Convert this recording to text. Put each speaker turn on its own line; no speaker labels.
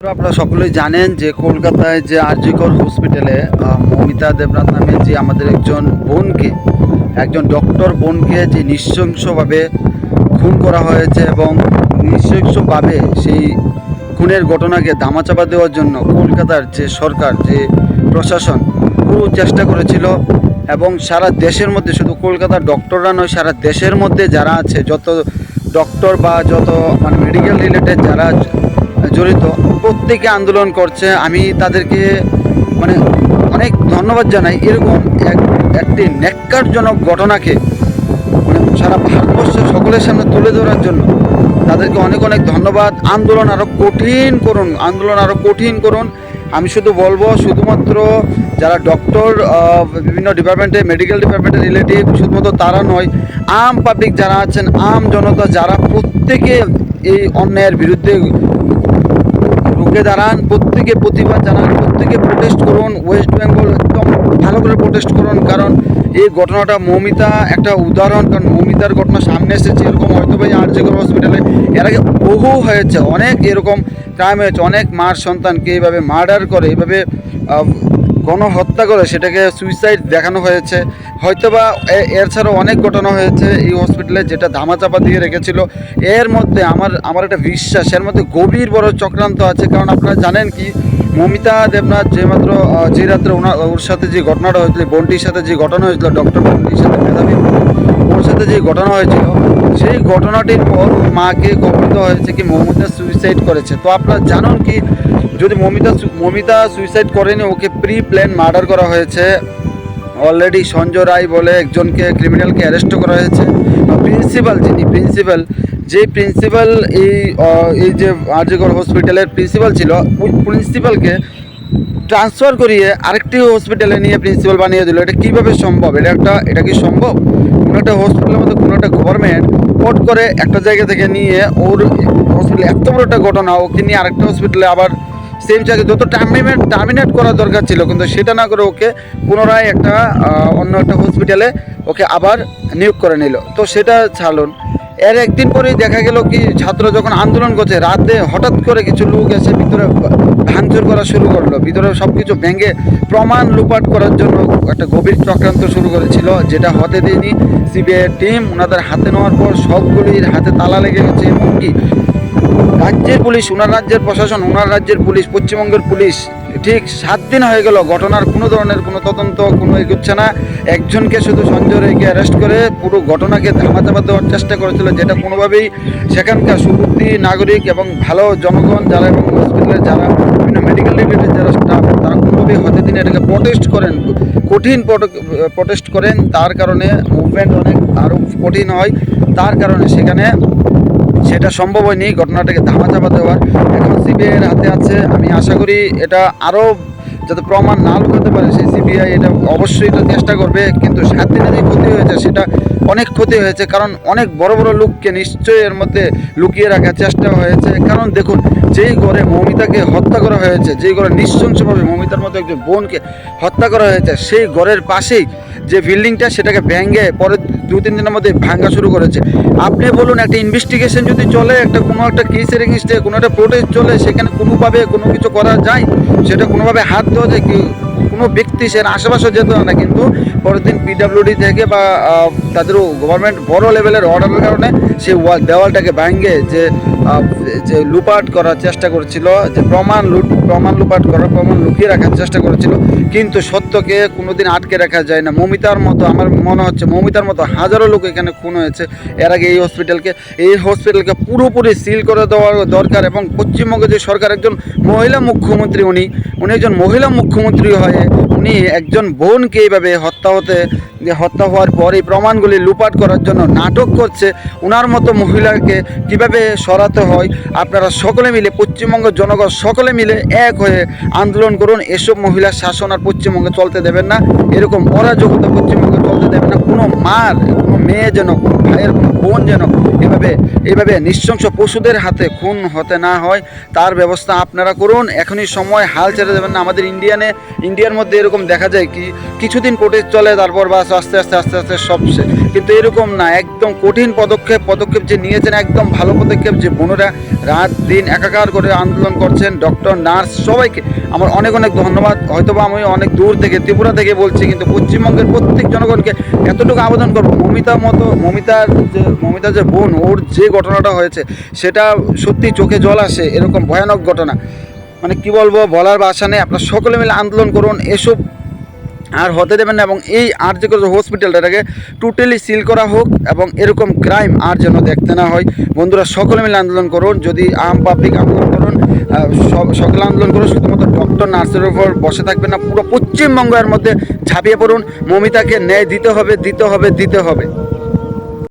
আপনারা সকলেই জানেন যে কলকাতায় যে আরজিকর হসপিটালে মমিতা দেবনাথ নামে যে আমাদের একজন ডক্টর বোনকে যে নৃশংসভাবে খুন করা হয়েছে এবং নৃশংসভাবে সেই খুনের ঘটনাকে ধামাচাপা দেওয়ার জন্য কলকাতার যে সরকার যে প্রশাসন পুরো চেষ্টা করেছিল এবং সারা দেশের মধ্যে শুধু কলকাতার ডক্টররা নয়, সারা দেশের মধ্যে যারা আছে যত ডক্টর বা যত মেডিকেল রিলেটেড যারা জড়িত প্রত্যেকে আন্দোলন করছে। আমি তাদেরকে অনেক ধন্যবাদ জানাই এরকম একটি ন্যাক্কারজনক ঘটনাকে সারা ভারতবর্ষের সকলের সামনে তুলে ধরার জন্য তাদেরকে অনেক অনেক ধন্যবাদ। আন্দোলন আরও কঠিন করুন। আমি শুধু বলবো, শুধুমাত্র যারা ডক্টর বিভিন্ন ডিপার্টমেন্টে মেডিকেল ডিপার্টমেন্টের রিলেটিভ শুধুমাত্র তারা নয়, আম পাবলিক যারা আছেন, আম জনতা যারা প্রত্যেকে এই অন্যায়ের বিরুদ্ধে রুখে দাঁড়ান, প্রত্যেকে প্রতিবাদ জানান, প্রত্যেকে প্রোটেস্ট করুন। ওয়েস্ট বেঙ্গল একদম ভালো করে প্রোটেস্ট করুন, কারণ এই ঘটনাটা মমিতা একটা উদাহরণ। কারণ মমিতার ঘটনা সামনে এসেছে, এরকম হয়তো ভাই আরজিকর হসপিটালে এর আগে বহু হয়েছে, অনেক এরকম ক্রাইম হয়েছে, অনেক মার সন্তানকে এইভাবে মার্ডার করে, এইভাবে গণহত্যা করে সেটাকে সুইসাইড দেখানো হয়েছে। হয়তোবা এর ছাড়াও অনেক ঘটনা হয়েছে এই হসপিটালে যেটা ধামাচাপা দিয়ে রেখেছিল। এর মধ্যে আমার একটা বিশ্বাস, এর মধ্যে গভীর বড় চক্রান্ত আছে। কারণ আপনারা জানেন কি, মমিতা দেবনাথ যে রাত্রে ওর সাথে যে ঘটনাটা হয়েছিল, বোনটির সাথে যে ঘটনা হয়েছিল, ডক্টর বোনটির সাথে মেধাবী ওর সাথে যে ঘটনা হয়েছিল, সেই ঘটনাটির পর মাকে খবর দেওয়া হয়েছে কি মমিতা সুইসাইড করেছে। তো আপনারা জানুন কি, যদি মমিতা সুইসাইড করেনি, ওকে প্রি প্ল্যান মার্ডার করা হয়েছে। অলরেডি সঞ্জয় রায় বলে একজনকে ক্রিমিনালকে অ্যারেস্ট করা হয়েছে। প্রিন্সিপাল এই যে আরজিকর হসপিটালের প্রিন্সিপাল ছিল, ওই প্রিন্সিপালকে ট্রান্সফার করিয়ে আরেকটি হসপিটালে নিয়ে প্রিন্সিপাল বানিয়ে দিল। এটা কীভাবে সম্ভব? এটা কি সম্ভব? কোনো একটা হসপিটালের মধ্যে কোনো একটা গভর্নমেন্ট পট করে একটা জায়গা থেকে নিয়ে ওর হসপিটালে এত বড় একটা ঘটনা, ওকে নিয়ে আরেকটা হসপিটালে আবার সেম চাকরি যত টার্মিনেট করা দরকার ছিল, কিন্তু সেটা না করে ওকে পুনরায় অন্য একটা হসপিটালে ওকে আবার নিয়োগ করে নিল। তো সেটা ছাড়ুন, এর একদিন পরেই দেখা গেল কি, ছাত্র যখন আন্দোলন করছে, রাতে হঠাৎ করে কিছু লোক এসে ভিতরে ভাঙচুর করা শুরু করলো, ভিতরে সব কিছু ভেঙে প্রমাণ লুপাট করার জন্য একটা গভীর চক্রান্ত শুরু করেছিল, যেটা হতে দেয়নি সিবিআই টিম। ওনাদের হাতে নেওয়ার পর সবগুলির হাতে তালা লেগে গেছে। এমনকি রাজ্যের পুলিশ, ওনার রাজ্যের প্রশাসন, ওনার রাজ্যের পুলিশ, পশ্চিমবঙ্গের পুলিশ ঠিক 7 দিন হয়ে গেল ঘটনার কোনো ধরনের কোনো তদন্ত এগোচ্ছে না। একজনকে শুধু সঞ্জয় রায়কে অ্যারেস্ট করে পুরো ঘটনাকে ধামাচাপা দেওয়ার চেষ্টা করেছিল, যেটা কোনোভাবেই সেখানকার সুবুদ্ধি নাগরিক এবং ভালো জনগণ যারা এবং হসপিটালের যারা বিভিন্ন মেডিকেল রিলেটেড যারা স্টাফ, তারা কোনোভাবেই হতে দিন এটাকে কঠিন প্রোটেস্ট করেন। তার কারণে মুভমেন্ট অনেক আরও কঠিন হয়, তার কারণে সেটা সম্ভব হয়নি ঘটনাটাকে ধামাচাপা দেওয়ার। এখন সিবিআইয়ের হাতে আছে। আমি আশা করি এটা আরও যাতে প্রমাণ না লুকাতে পারে, সেই সিবিআই এটা অবশ্যই এটা চেষ্টা করবে। কিন্তু 7 দিনে যে ক্ষতি হয়েছে সেটা অনেক ক্ষতি হয়েছে, কারণ অনেক বড় বড় লোককে নিশ্চয়ই এর মধ্যে লুকিয়ে রাখার চেষ্টা হয়েছে। কারণ দেখুন, যেই ঘরে মমিতাকে হত্যা করা হয়েছে, যেই ঘরে নৃশংসভাবে মমিতার মতো একজন বোনকে হত্যা করা হয়েছে, সেই ঘরের পাশেই যে বিল্ডিংটা, সেটাকে ভেঙে পরে 2-3 দিনের মধ্যে ভাঙা শুরু করেছে। আপনি বলুন, একটা ইনভেস্টিগেশন যদি চলে, কোনো একটা কেসের এগেইনস্টে কোনো একটা প্রোটেস্ট চলে, সেখানে কোনোভাবে কোনো কিছু করা যায়, সেটা কোনোভাবে হাত দেওয়া যায় কি? কোনো ব্যক্তি সে আশেপাশে যেত না, কিন্তু পরের দিন পিডাব্লিউডি থেকে বা তাদেরও গভর্নমেন্ট বড় লেভেলের অর্ডারের কারণে সেই দেওয়ালটাকে ভাঙে যে লুপাট করার চেষ্টা করেছিল, যে প্রমাণ লুকিয়ে রাখার চেষ্টা করেছিল। কিন্তু সত্যকে কোনোদিন আটকে রাখা যায় না। মমিতার মতো, আমার মনে হচ্ছে মমিতার মতো হাজারো লোক এখানে খুন হয়েছে এর আগে। এই হসপিটালকে পুরোপুরি সিল করে দেওয়া দরকার। এবং পশ্চিমবঙ্গে যে সরকার, একজন মহিলা মুখ্যমন্ত্রী, উনি একজন মহিলা মুখ্যমন্ত্রী হয়ে উনি একজন বোনকে এইভাবে হত্যা হওয়ার পর এই প্রমাণগুলি লুপাট করার জন্য নাটক করছে। ওনার মতো মহিলাকে কিভাবে সরাতে হয়, আপনারা সকলে মিলে, পশ্চিমবঙ্গের জনগণ সকলে মিলে এক হয়ে আন্দোলন করুন। এসব মহিলার শাসন আর পশ্চিমবঙ্গে চলতে দেবেন না, এরকম অরাজকতা পশ্চিমবঙ্গে চলতে দেবেন না। কোনো মেয়ে যেন, কোনো ভাই এরকম বোন যেন এভাবে নৃশংস পশুদের হাতে খুন হতে না হয়, তার ব্যবস্থা আপনারা করুন। এখনই সময়, হাল ছেড়ে দেবেন না। আমাদের ইন্ডিয়ার মধ্যে এরকম দেখা যায় কি কিছুদিন প্রোটেস্ট চলে, তারপর বাস আস্তে আস্তে সব শেষ। কিন্তু এরকম না, একদম কঠিন পদক্ষেপ যে নিয়েছেন, একদম ভালো পদক্ষেপ। যে বোনেরা রাত দিন একাকার করে আন্দোলন করছেন, ডক্টর, নার্স, সবাইকে আমার অনেক ধন্যবাদ। হয়তোবা আমি অনেক দূর থেকে, ত্রিপুরা থেকে বলছি, কিন্তু পশ্চিমবঙ্গের প্রত্যেক জনগণকে এতটুকু আবেদন করবো, মমিতার যে বোন, ওর যে ঘটনাটা হয়েছে সেটা সত্যি চোখে জল আসে। এরকম ভয়ানক ঘটনা মানে কি বলবো, বলার ভাষা নেই। আপনারা সকলে মিলে আন্দোলন করুন, এসব আর হতে দেবেন না। এবং এই আর যে কোনো হসপিটালটাকে টোটালি সিল করা হোক, এবং এরকম ক্রাইম আর যেন দেখতে না হয়। বন্ধুরা সকলে মিলে আন্দোলন করুন, যদি আম পাবলিক আন্দোলন করুন, সকলে আন্দোলন করুন, শুধুমাত্র ডক্টর, নার্সের উপর বসে থাকবেন না, পুরো পশ্চিমবঙ্গের মধ্যে ঝাঁপিয়ে পড়ুন। মমিতাকে ন্যায় দিতে হবে।